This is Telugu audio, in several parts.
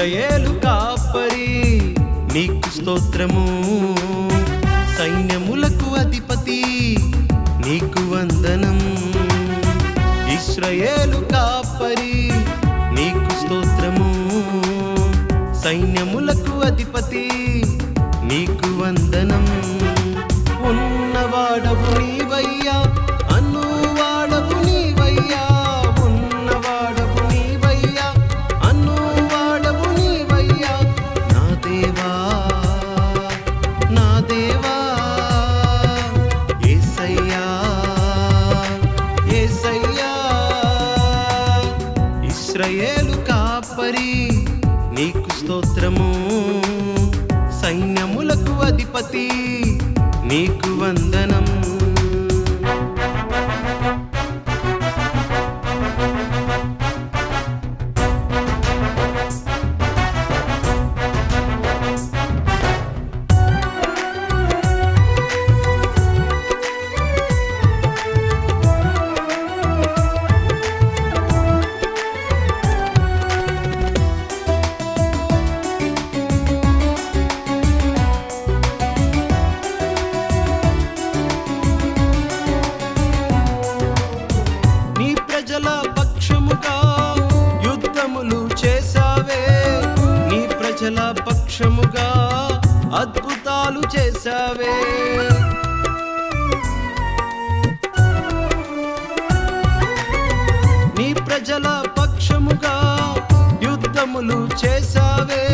ఇశ్రాయేలు కాపరి నీకు స్తోత్రము, సైన్యములకు అధిపతి నీకు వందనం. ఇశ్రాయేలు కాపరి నీకు స్తోత్రము, సైన్యములకు అధిపతి నీకు వందనం. ఉన్నవాడవు నీవయ్యా, అనువాడవు నీవయ్యా, ఉన్నవాడవు నీవయ్యా, అనువాడవు నీవయ్యా. నా దేవా నా దేవా యేసయ్యా యేసయ్యా. ఇశ్రాయేలు కాపరి నీకు స్తోత్రము, సైన్యములకు అధిపతి నీకు వందనం. పక్షముగా యుద్ధములు చేసావే, నీ ప్రజల పక్షముగా అద్భుతాలు చేసావే. నీ ప్రజల పక్షముగా యుద్ధములు చేసావే,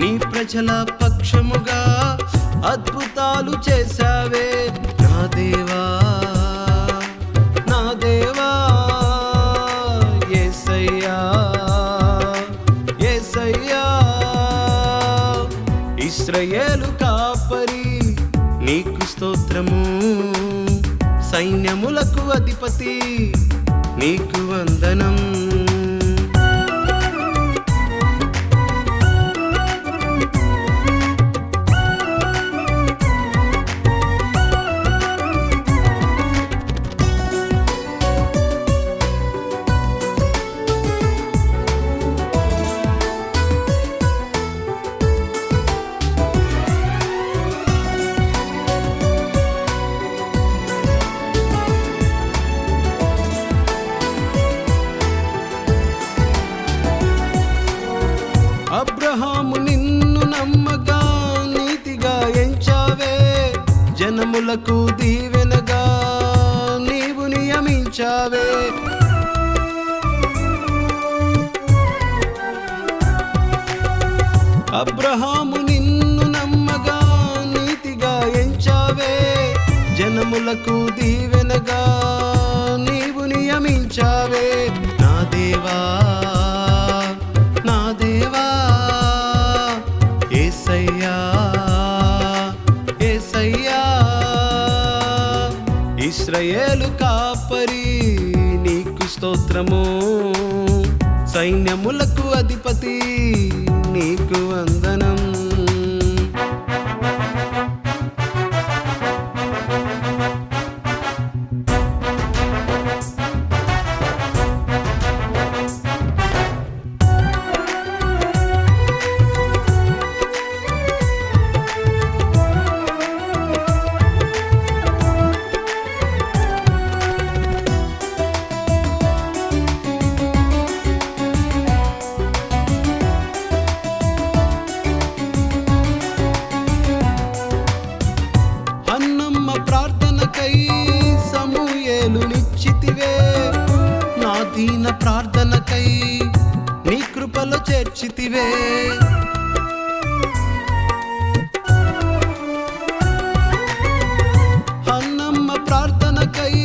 నీ ప్రజల పక్షముగా అద్భుతాలు చేసావే. నా దేవా నా దేవా ఇశ్రాయేలు కాపరి నీకు స్తోత్రము, సైన్యములకు అధిపతి నీకు వందనం. అబ్రహాము నిన్ను నమ్మగా నీతిగా ఎంచావే, జనములకు దీవెనగా నీవు నియమించావే. అబ్రహాము నిన్ను నమ్మగా నీతిగా ఎంచావే, జనములకు దీవెనగా నీవు నియమించావే. నా దేవా నా దేవా యేసయ్యా యేసయ్యా. ఇశ్రాయేలు కాపరి నీకు స్తోత్రము, సైన్యములకు అధిపతి నీకు వందనం. ప్రార్థనకై సమూయేలు నిశ్చితివే, నా దీన ప్రార్థనకై నీ కృపలో చేర్చితివే. హన్నమ్మ ప్రార్థనకై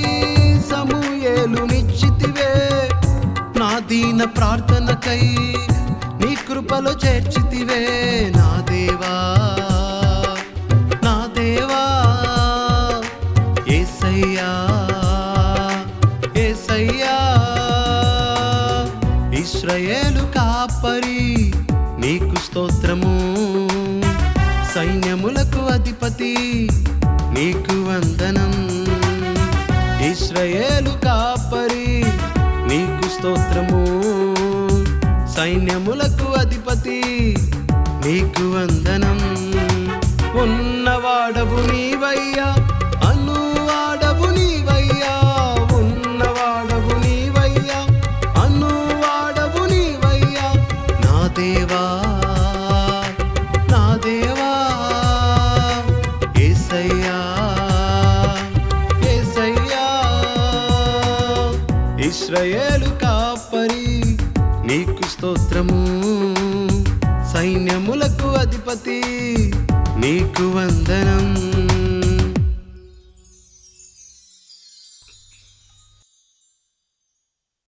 సమూయేలు నిశ్చితివే, నా దీన ప్రార్థనకై నీ కృపలో చేర్చితివే. నా దేవా నా దేవా యేసయ్యా యేసయ్యా. ఇశ్రాయేలు కాపరి నీకు స్తోత్రము, సైన్యములకు అధిపతి నీకు వందనం. ఇశ్రాయేలు కాపరి నీకు స్తోత్రము, సైన్యములకు అధిపతి అధిపతి నీకు వందనం. ఉన్నవాడవు నీవయ్యా, అనువాడవు నీవయ్యా, ఉన్నవాడవు నీవయ్యా, అనువాడవు నీవయ్యా. నా దేవా నా దేవా యేసయ్యా యేసయ్యా. ఇశ్రాయేలు కాపరి నీకు స్తోత్రము, సైన్యములకు అధిపతి నీకు వందనం.